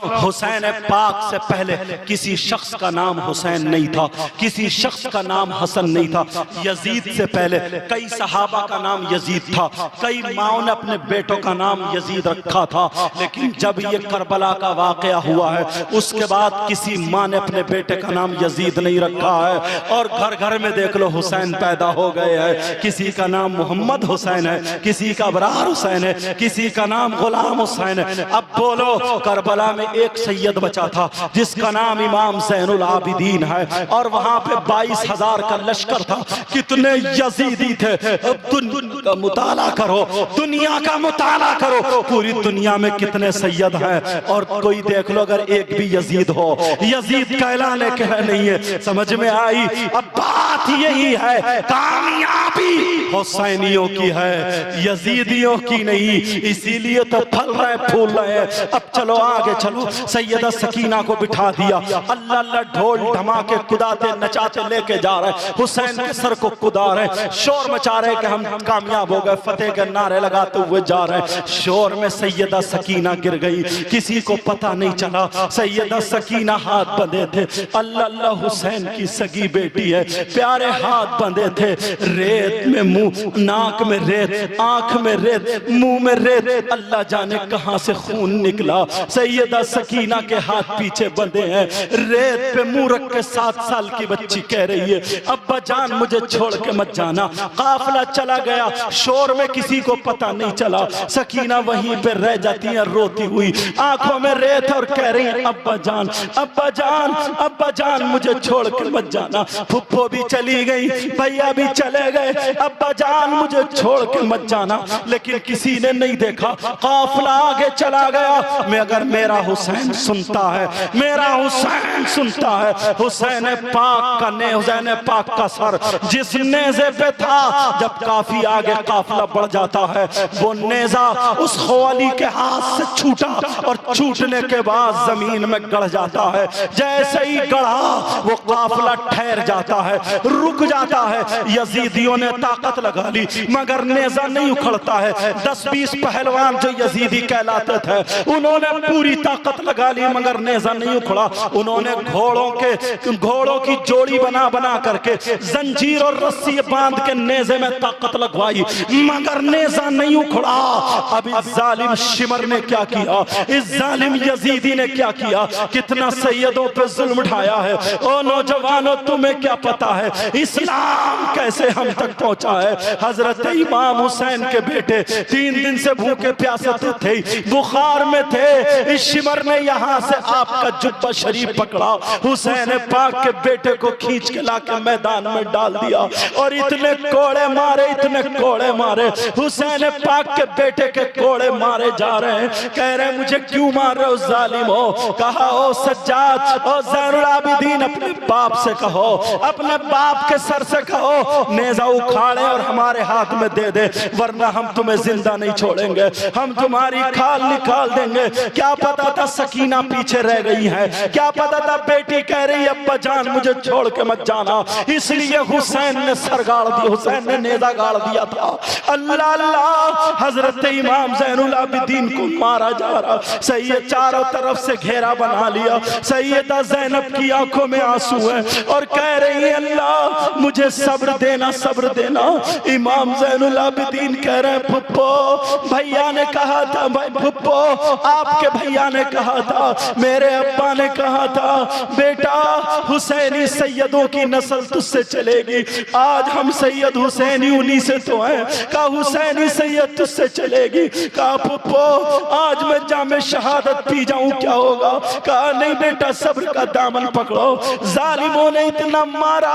हुसैन पाक से पहले किसी शख्स का नाम हुसैन नहीं था, किसी शख्स का नाम हसन नहीं था। यजीद से पहले कई सहाबा का नाम यजीद था, कई माओ ने अपने बेटों का नाम यजीद रखा था। लेकिन जब ये करबला का वाकया हुआ है उसके बाद किसी माँ ने अपने बेटे का नाम यजीद नहीं रखा है। और घर घर में देख लो हुसैन पैदा हो गए हैं। किसी का नाम मोहम्मद हुसैन है, किसी का अबरार हुसैन है, किसी का नाम गुलाम हुसैन है। अब बोलो, करबला में एक सैयद बचा था जिसका नाम इमाम ज़ैनुल आबिदीन है, और वहां पे 22,000 का लश्कर था। कितने यजीदी थे। अब का मुताला करो, दुनिया का मुताला करो, पूरी दुनिया में कितने सैयद हैं। और कोई देख लो अगर एक भी यजीद हो, यजीद कहलाने के नहीं है। समझ में आई? अब बात यही है, कामयाबी हुसैनियों की है, यजीदियों की नहीं। इसीलिए तो फल रहे फूल रहे हैं। अब चलो आगे चलो। सैयदा सकीना को बिठा दिया, अल्लाह अल्लाह ढोल धमाके कुदाते नचाते लेके जा रहे, हुसैन के सर को कुदा रहे, शोर मचा रहे कि हम कामयाब हो गए, फतेह के नारे लगाते हुए जा रहे। शोर में सैयदा सकीना गिर गई, किसी को पता नहीं चला। सैयदा सकीना हाथ बंधे थे, अल्लाह अल्लाह हुसैन की सगी बेटी है, प्यारे हाथ बंधे थे। रेत में मुंह, नाक में रेत, आंख में रेत, मुंह में रेत, अल्लाह जाने कहां से खून निकला। सैयदा सकीना के हाथ पीछे बंधे हैं, रेत पे मुंह रख के 7 साल की बच्ची कह रही है, अब्बा जान मुझे छोड़ के मत जाना। काफिला चला गया, शोर में किसी को पता नहीं चला। सकीना वहीं पे रह जाती है रोती हुई, आंखों में रेत, और कह रही है अब्बा जान, अब्बा जान, अब्बा जान मुझे छोड़ के मत जाना। फुप्पो भी चली गई, भैया भी चले गए, अब्बा जान मुझे छोड़ के मत जाना। लेकिन किसी ने नहीं देखा, काफिला आगे चला गया। मैं अगर मेरा हुसैन सुनता है, मेरा हुसैन सुनता है, हुसैन पाक का ने, हुसैन पाक का सर जिस नेज़े पे था, जब काफी आगे काफिला बढ़ जाता है, वो नेज़ा उस ख्वाली के हाथ से छूटा, और छूटने के बाद जमीन में गड़ जाता है। जैसे ही गड़ा वो काफिला ठहर जाता है, रुक जाता है। यजीदियों ने ताकत लगा ली मगर नेज़ा नहीं उखड़ता है। 10-20 पहलवान जो यजीदी कहलाते थे उन्होंने पूरी ताकत लगा ली मगर नेज़ा नहीं उखड़ा। उन्होंने घोड़ों की जोड़ी बना बना करके जंजीर और रस्सी बांध के नेज़े में ताकत लगवाई मगर नेज़ा नहीं उखड़ा। अब इस जालिम शिमर ने क्या किया, इस जालिम यजीदी ने क्या किया, कितना सैयदों पे जुल्म उठाया है। ओ नौजवानों, तुम्हें क्या पता है इस्लाम कैसे हम तक पहुंचा है। हजरत इमाम हुसैन के बेटे 3 दिन से भूखे प्यासे थे, बुखार में थे। इस शिमर ने यहाँ से आपका जुब्बा शरीफ पकड़ा, हुसैन पाक के बेटे को खींच के लाके मैदान में डाल दिया, और इतने कोड़े मारे, इतने कोड़े मारे, हुसैन पाक के बेटे के कोड़े मारे जा रहे हैं। कह रहे मुझे क्यों मार रहे हो जालिम हो। कहा ओ सज्जाद, ओ ज़ैनुल आबिदीन, अपने बाप से कहो, अपने बाप के सर से कहो नेज़ा उखाड़े और हमारे हाथ में दे दे, वरना हम तुम्हें जिंदा नहीं छोड़ेंगे, हम तुम्हारी खाल निकाल देंगे। क्या पता था सकीना पीछे रह गई है, क्या पता था बेटी कह रही अब्बा जान मुझे छोड़ के मत जाना। इसलिए हुसैन ने सर गाड़ दिया, हुसैन ने नेज़ा गाड़ दिया था। अल्लाह अल्लाह, हजरत इमाम ज़ैनुल आबिदीन को मारा जा रहा। सैयद चारों तरफ से घेरा बना लिया। सैयदा ज़ैनब की आंखों में आंसू है और कह रही है अल्लाह मुझे सब्र देना, सब्र देना। इमाम ज़ैनुल आबिदीन कह रहे हैं फुप्पो, भैया ने कहा था, भाई फुप्पो आपके भैया ने कहा था, मेरे अब्बा ने कहा था, बेटा हुसैनी सैयदों की नस्ल तुझसे चलेगी। आज हम सैयद हुसैनी उन्हीं से तो हैं। कहा हुसैनी सैयद तुझसे चलेगी। कहा फुप्पो आज मैं जामे शहादत पी जाऊं क्या होगा। कहा नहीं बेटा, सब्र का दामन पकड़ो। जालिमों ने इतना मारा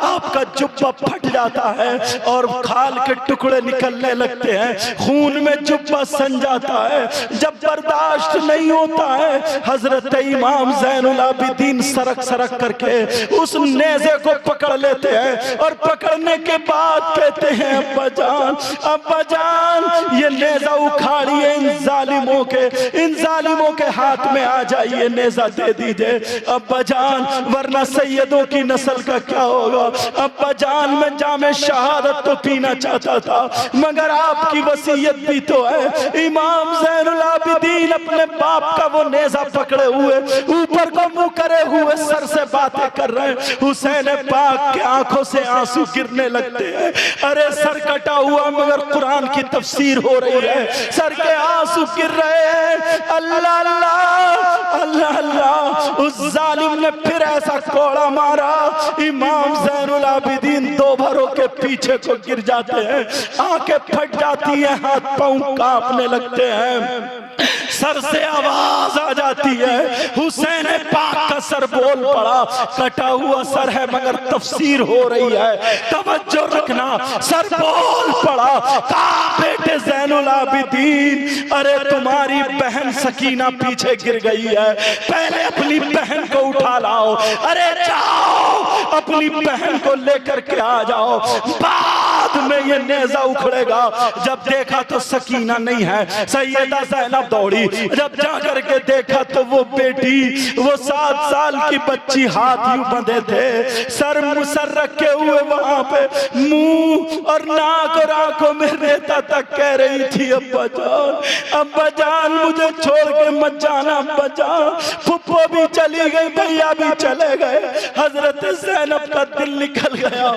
आपका जुब्बा फट जाता है और खाल के टुकड़े निकलने लगते हैं, खून में जुब्बा सन जाता है। जब बर्दाश्त नहीं होता है, हजरत इमाम ज़ैनुल आबिदीन सरक सरक करके उस नेज़े को पकड़ लेते हैं और पकड़ने के बाद कहते हैं अब्बा जान, अब्बा जान ये नेज़ा उखाड़िए, इन जालिमों के हाथ में आ जाइए, नेज़ा दे दीजिए अब्बा जान, वरना सैयदों की नस्ल का क्या होगा। अब्बा जान मैं जामे शहादत तो पीना चाहता था मगर आपकी वसीयत भी तो है। इमाम ज़ैनुल आबिदीन अपने बाप का वो नेजा पकड़े हुए ऊपर को मुंह करे हुए सर से बातें कर रहे हैं। हुसैन पाक की आंखों से आंसू गिरने लगते हैं। अरे सर कटा हुआ मगर कुरान की तफसीर हो रही है, सर के आंसू गिर रहे हैं। अल्लाह अल्लाह अल्लाह अल्लाह। उस जालिम ने फिर ऐसा कोड़ा मारा, इमाम ज़ैनुल आबिदीन दो भरों के पीछे को गिर जाते हैं, आंखें फट जाती है, हाथ पांव कांपने लगते हैं, सर से आवाज आ जाती है। हुसैन पाक का सर बोल पड़ा, कटा हुआ सर है मगर तफसीर हो रही है, तवज्जो रखना। सर बोल पड़ा, कहा बेटे ज़ैनुल आबिदीन, अरे तुम्हारी बहन सकीना पीछे गिर गई है, पहले अपनी बहन को उठा लाओ। अरे जाओ अपनी बहन को लेकर के आ जाओ, बाद में ये नेजा उखड़ेगा। जब देखा तो सकीना नहीं है, सैयदा ज़ैनब दौड़ी, जब जाकर के देखा तो वो बेटी, वो 7 साल की बच्ची हाथ यूं बंधे थे, सर मुसर रखे हुए वहां पे, मुंह और नाक और आंखों में रेता तक कह रही थी, अब्बा जान मुझे छोड़ के मत जाना, अब्बा जान। फुप्पो भी चली गई, भैया भी चले गए। हजरत ज़ैनब का दिल निकल गया,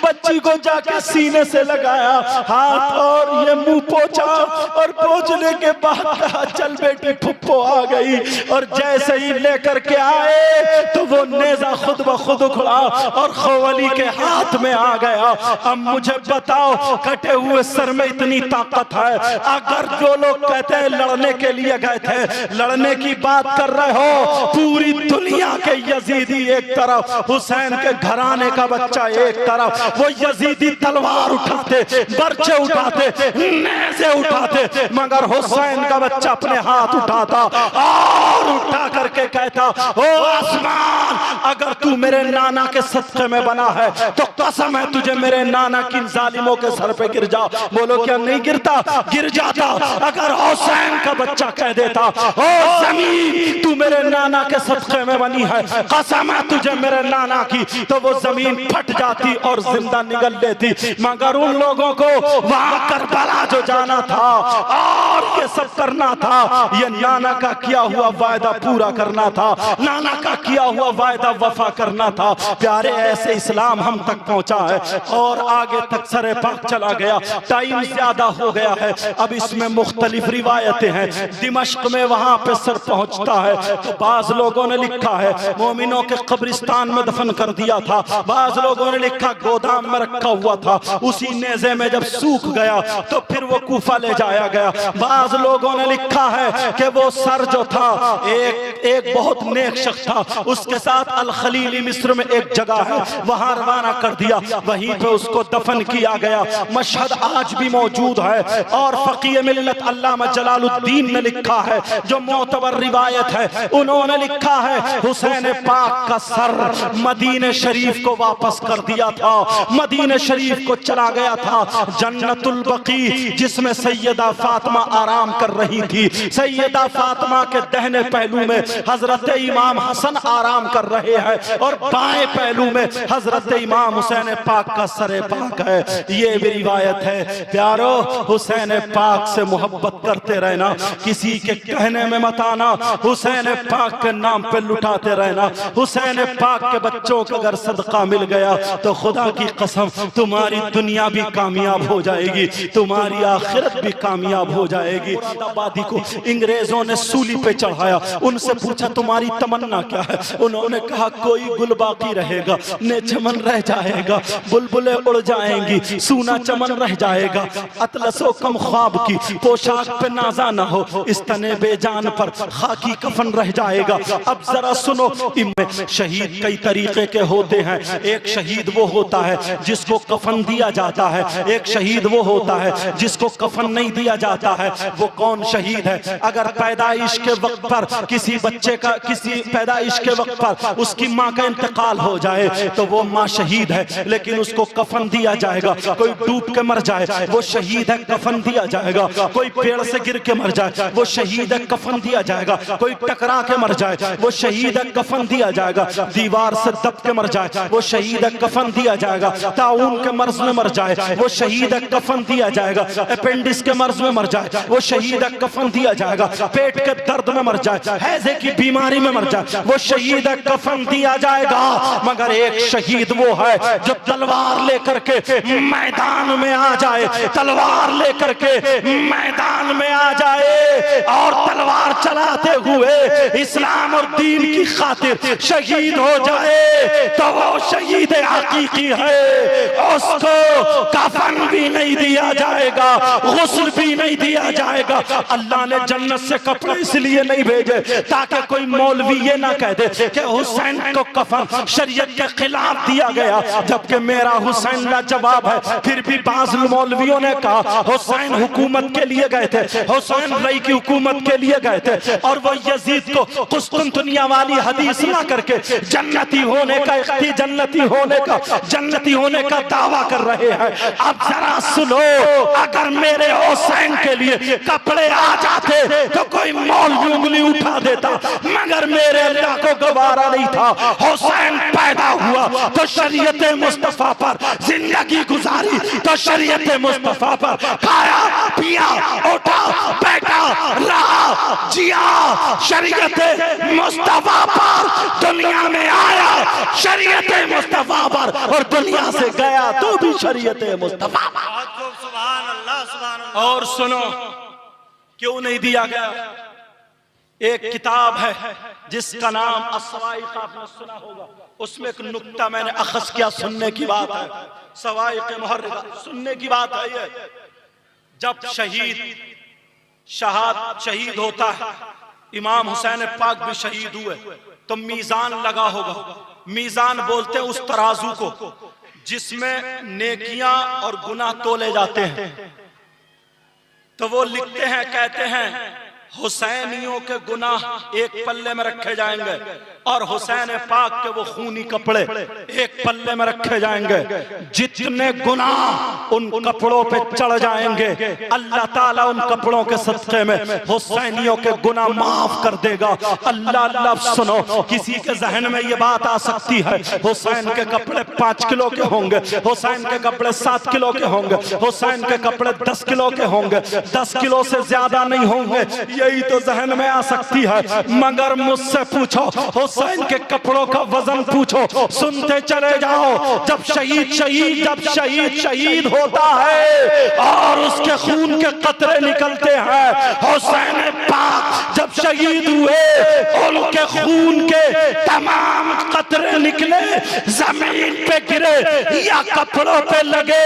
बच्ची को जाके सीने से लगाया हाथ और ये मुंह पोंछा, और पोंछने के बाद कहा चल बेटी फुप्पो आ गई। और जैसे ही लेकर के आए तो वो नेजा खुद ब खुद उखड़ा और खवली के हाथ में आ गया। अब मुझे बताओ, कटे हुए सर में इतनी ताकत है, अगर जो लोग कहते हैं लड़ने के लिए गए थे, लड़ने की बात कर रहे हो, पूरी दुनिया के यजीदी एक तरफ, हुसैन के घराने का बच्चा एक तरफ, वो यजीदी तलवार उठाते, बर्छे उठाते, नेज़े उठाते, मगर हुसैन का बच्चा अपने हाथ उठाता और उठा करके कहता, ओ आसमान, अगर तू मेरे नाना के सदक़े में बना है तो कसम है तुझे मेरे नाना की जालिमों के सर पे गिर जा। बोलो क्या नहीं गिरता? गिर जाता। अगर हुसैन का बच्चा कह देता, ओ जमीन तू मेरे नाना के सदक़े में बनी है, कसम है तुझे मेरे नाना की, तो वो जमीन फट जाती और जिंदा निगल लेती। मगर उन लोगों को वहां करबला जो जाना था और ये सब करना था, ये नाना का किया हुआ वायदा पूरा करना था, नाना का किया हुआ वायदा वफा करना था। प्यारे ऐसे इस्लाम हम तक पहुंचा है और आगे तक सरे पाक चला गया। टाइम ज्यादा हो गया है, अब इसमें मुख्तलिफ रिवायतें हैं। दिमश्क में वहां पे सर पहुंचता है तो बाज लोगों ने लिखा है मोमिनों के कब्रिस्तान में दफन कर दिया था, बाज लोगों ने लिखा गोदाम में रखा हुआ था, उसी नेज़े में जब सूख गया तो फिर वो कूफा ले जाया गया। बाज लोगों ने लिखा है कि वो सर जो था एक बहुत नेक शख्स था, उसके साथ अल खलीली मिस्र में एक जगह है, वहां रवाना कर दिया, वहीं पे उसको दफन किया गया। मशहद आज भी मौजूद है और फकीह मिल्लत अल्लामा जलालुद्दीन ने लिखा है, जो मोतबर रिवायत है, उन्होंने लिखा है हुसैन पाक का सर मदीने शरीफ को वापस कर दिया था, मदीने शरीफ को चला गया था। जन्नतुल बकी जिसमें सैयदा फातिमा आराम कर रही थी, सैयदा फातिमा के दाहिने पहलू में हजरत इमाम हसन आराम कर रहे हैं और बाएं पहलू में हजरत इमाम हुसैन पाक का सरे पाक है। ये भी रिवायत है। प्यारो, हुसैन पाक से मोहब्बत करते रहना, किसी के कहने में मत आना, हुसैन पाक के नाम पे लुटाते रहना। हुसैन पाक के बच्चों को अगर सदका मिल गया तो खुदा की कसम तुम्हारी दुनिया भी कामयाब हो जाएगी, तुम्हारी आखिरत भी कामयाब हो जाएगी। आबादी को अंग्रेजों ने सूली पे चढ़ाया, उनसे पूछा तुम्हारी तमन्ना क्या है? उन्होंने कहा कोई गुल बाकी रहेगा, ने चमन रह जाएगा, बुलबुलें उड़ जाएंगी, सूना चमन रह जाएगा, अतलसो कम ख्वाब की पोशाक पे नाजा ना हो, इस तने बेजान पर खाकी कफन रह जाएगा। अब जरा सुनो, इनमें शहीद कई तरीके के होते हैं। एक शहीद वो होता है जिसको कफन दिया जाता है, एक शहीद वो होता है जिसको कफन नहीं दिया जाता है। वो कौन शहीद है? अगर पैदाइश के वक्त पर किसी बच्चे का, किसी पैदाइश के वक्त पर उसकी माँ का इंतकाल हो जाए तो वो माँ शहीद है, लेकिन उसको कफन दिया जाएगा। कोई डूब के मर जाए वो शहीद है, कफन दिया जाएगा। कोई पेड़ से गिर के मर जाए वो शहीद है, कफन दिया जाएगा। कोई टकरा के मर मर जाए वो शहीद कफन दिया जाएगा, दीवार से दब के मर जाए वो शहीद कफन दिया जाएगा, ताउन के मर्ज में मर जाए वो शहीद कफन दिया जाएगा, अपेंडिक्स के मर्ज में मर जाए वो शहीद कफन दिया जाएगा, पेट के दर्द में मर जाए, हैजे की बीमारी में मर जाए वो शहीद कफन दिया जाएगा। मगर एक शहीद वो है जो तलवार लेकर के मैदान में आ जाए, तलवार लेकर के मैदान में आ जाए और तलवार चलाते हुए इस्लाम और दीन की खातिर शहीद हो जाए तो वो शहीद हकीकी है। उसको कफन भी नहीं दिया जाएगा, गुस्ल भी नहीं दिया जाएगा। अल्लाह ने जन्नत से कपड़े इसलिए नहीं भेजे ताकि कोई मौलवी ये ना कह दे कि हुसैन को कफन शरीयत के खिलाफ दिया गया, जबकि मेरा हुसैन लाजवाब है। फिर भी बाज़ मौलवियों ने कहा हुसैन हुकूमत के लिए गए थे, हुसैन रई की हुकूमत के लिए गए थे और वो यजीद को कुस्तुनतुनिया वाली हदीस ला करके जन्नती होने का जन्नती होने का दावा कर रहे हैं। अब जरा सुनो, अगर मेरे हुसैन के लिए कपड़े आ जाते तो कोई मौलवी उंगली उठा देता, मगर मेरे अल्लाह को गवारा नहीं था। हुसैन पैदा हुआ तो शरीयत मुस्तफा पर जिंदगी गुजारी, तो शरीयत मुस्तफा पर खाया पिया उठा बैठा रहा जिया, शरीयत मुस्तफा पर दुनिया में आया, शरीयत मुस्तफा पर और दुनिया से गया तो भी शरीयत मुस्तफा पर। सुभान अल्लाह, सुभान अल्लाह। और सुनो क्यों नहीं दिया गया। एक किताब है जिसका नाम अस्सवाइक़, आपने सुना होगा। उसमें एक नुक्ता मैंने अखज़ किया, सुनने की बात है, सवाइक़ मुहर्रिक़ा, सुनने की बात है। ये जब शहीद होता है, इमाम हुसैन पाक भी शहीद हुए, तो मीज़ान लगा होगा। मीज़ान बोलते हैं उस तराजू को जिसमें नेकियां और गुनाह तोले जाते हैं। तो वो लिखते हैं, कहते हैं हुसैनियों के गुनाह एक पल्ले में रखे जाएंगे और हुसैन पाक के वो खूनी कपड़े एक पल्ले में रखे जाएंगे। जितने गुनाह उन कपड़ों पे चढ़ जाएंगे, अल्लाह ताला उन कपड़ों के सदक़े में हुसैनियों के गुनाह माफ कर देगा। अल्लाह अल्लाह। सुनो, किसी के जहन में ये बात आ सकती है हुसैन के कपड़े 5 किलो के होंगे, हुसैन के कपड़े 7 किलो के होंगे, हुसैन के कपड़े 10 किलो के होंगे, 10 किलो से ज्यादा नहीं होंगे, यही तो जहन में आ सकती है। मगर मुझसे पूछो हुसैन के कपड़ों का वजन पूछो, सुनते चले जाओ। जब शहीद होता है और उसके खून के कतरे निकलते हैं, हुसैन पाक जब शहीद हुए उनके खून के तमाम कतरे निकले, जमीन पे गिरे या कपड़ों पे लगे,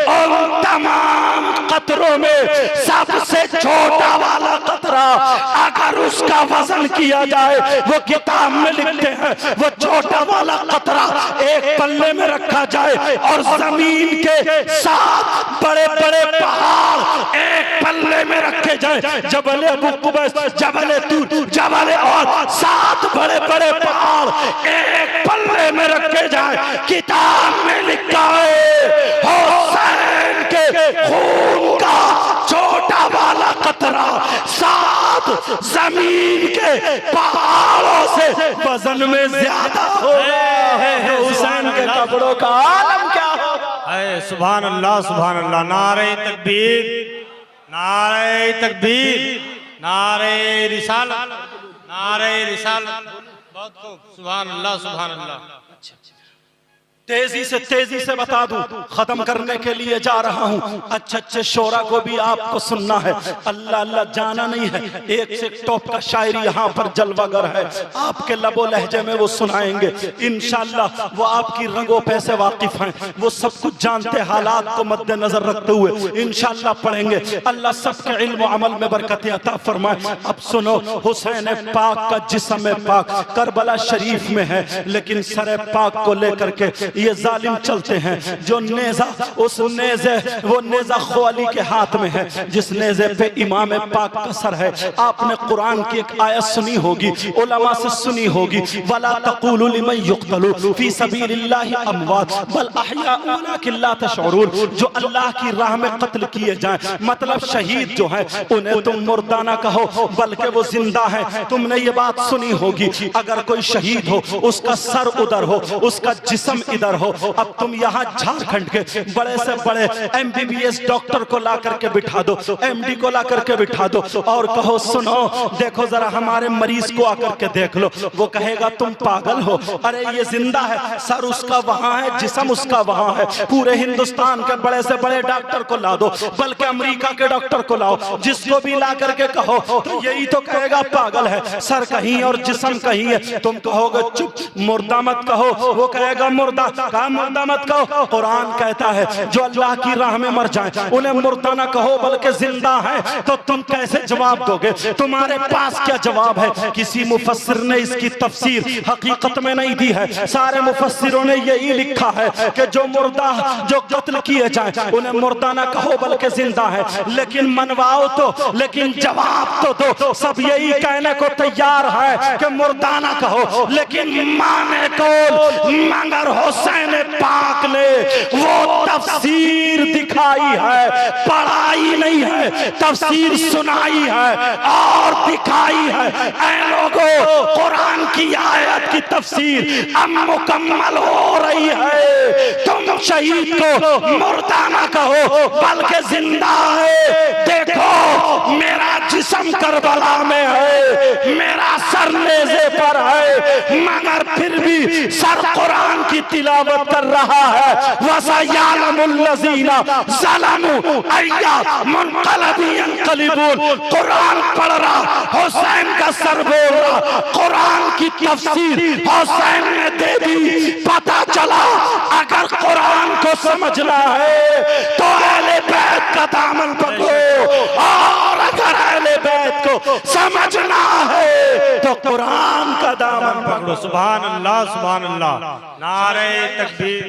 और तमाम कतरों में सबसे छोटा वाला कतरा अगर उसका वजन किया जाए, वो किताब में लिखते हैं, वो छोटा वाला कतरा एक पल्ले में रखा जाए और जमीन के 7 बड़े बड़े पहाड़ एक पल्ले में रखे जाए, जबल अबू कुबैस, जबल तूर, जबल और 7 बड़े बड़े पहाड़ एक पल्ले में रखे जाए। किताब में लिखा है हुसैन के खून का छोटा वाला कतरा 7 जमीन के पहाड़ों से वजन में ज्यादा होगा। हुसैन के कपड़ों का आलम क्या होगा। सुभान अल्लाह, सुभान अल्लाह। नारे तकबीर, नारे तकबीर, नारे रिसालत, नारे रिसालत। बहुत खूब, सुभान अल्लाह, सुभान अल्लाह। तेजी से बता दूं, खत्म करने के लिए जा रहा हूं। अच्छे शोरा को भी आपको सुनना है। अल्लाह अल्लाह जाना नहीं है, एक से टॉप का शायरी यहाँ पर जलवागर है, आपके लबो लहजे में वो सुनाएंगे इंशाअल्लाह। वो आपकी रंगों पे से वाकिफ हैं, वो सब कुछ जानते, हालात को मद्देनजर रखते हुए इंशाअल्लाह पढ़ेंगे। अल्लाह सबके इल्म और अमल में बरकत अता फरमाए। अब सुनो, हुसैन पाक का जिस्म पाक करबला शरीफ में है, लेकिन सर पाक को लेकर के ये जालिम चलते हैं। जो नेजा, उस नेजे, वो नेजा ख्वाली के हाथ में है, जिस नेजे पे इमाम पाक का सर है। आपने कुरान की एक आयत सुनी होगी, उलमा से सुनी होगी, वला तक़ूलू लिमन युक़तलू फी सबीलिल्लाहि अमवात बल अहयाउन वलाकिन ला तशऊरून। जो अल्लाह की राह में कत्ल किए जाएं, मतलब शहीद जो है, उन्हें तुम मुर्दा ना कहो बल्कि वो जिंदा है। तुमने ये बात सुनी होगी, अगर कोई शहीद हो, उसका सर उधर हो, उसका जिस्म इधर हो। अब तुम यहाँ झारखंड के बड़े से बड़े MBBS डॉक्टर को ला करके बिठा दो, MD को ला करके बिठा दो और कहो सुनो देखो जरा हमारे मरीज को आकर के देख लो, वो कहेगा तुम पागल हो, अरे ये जिंदा है, सर उसका वहां है, जिस्म उसका वहां है। पूरे हिंदुस्तान के बड़े से बड़े डॉक्टर को ला दो, बल्कि अमेरिका के डॉक्टर को लाओ, जिसको भी ला करके कहो तो यही तो कहेगा पागल है, सर कहीं और जिस्म कहीं है। तुम कहोगे चुप, मुर्दा मत कहो, वो कहेगा मुर्दा, कहा मुर्दा मत कहो। कुरान कहता है जो अल्लाह की राह में मर जाए उन्हें मुर्दा ना कहो बल्कि जिंदा है। तो तुम कैसे जवाब दोगे? तुम्हारे पास क्या जवाब है? किसी मुफस्सिर ने इसकी तफसीर हकीकत में नहीं दी है। सारे मुफस्सिरों ने यही लिखा है कि जो मुर्दा, जो कत्ल किए जाए उन्हें मुर्दा ना कहो बल्कि जिंदा है। लेकिन मनवाओ तो, लेकिन जवाब तो दो। सब यही कहने को तैयार है कि मुर्दा ना कहो, लेकिन माने को मगर हुसैन पाक ने वो तफसीर दिखाई है, पढ़ाई नहीं है, तफसीर सुनाई है और दिखाई है। ऐ लोगों, कुरान की आयत की तफसीर अब मुकम्मल हो रही है। तुम शहीद को मुर्दा ना कहो बल्कि जिंदा है। देखो मेरा जिस्म करबला में है, मेरा सर नेज़े पर है, मगर फिर भी सर कुरान की तिलावत कर रहा है। वसयअलमुल लज़ीना ज़लमू अय्या मुनक़लबिन यनक़लिबून। कुरान पढ़ रहा, हुसैन का सर बोल रहा, कुरान की तफसीर हुसैन ने दे दी। पता चला अगर कुरान को समझना है तो अहले बैत का दामन पकड़ो, और अगर अहले बैत को समझना है तो कुरान का दामन पकड़ो। सुभान अल्लाह, सुभान अल्लाह। नारे तकबीर,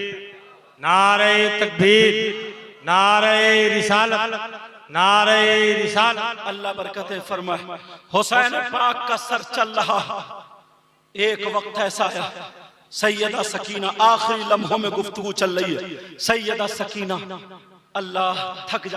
नारे तकबीर, नारे रिसालत, नारे रिसालत। अल्लाह बरकतें फरमाए। हुसैन पाक का सर चल रहा, एक वक्त ऐसा आया, सैयदा सकीना, आखिरी लम्हों में गुफ्तगू चल रही है, सैयदा सकीना अल्लाह थक जा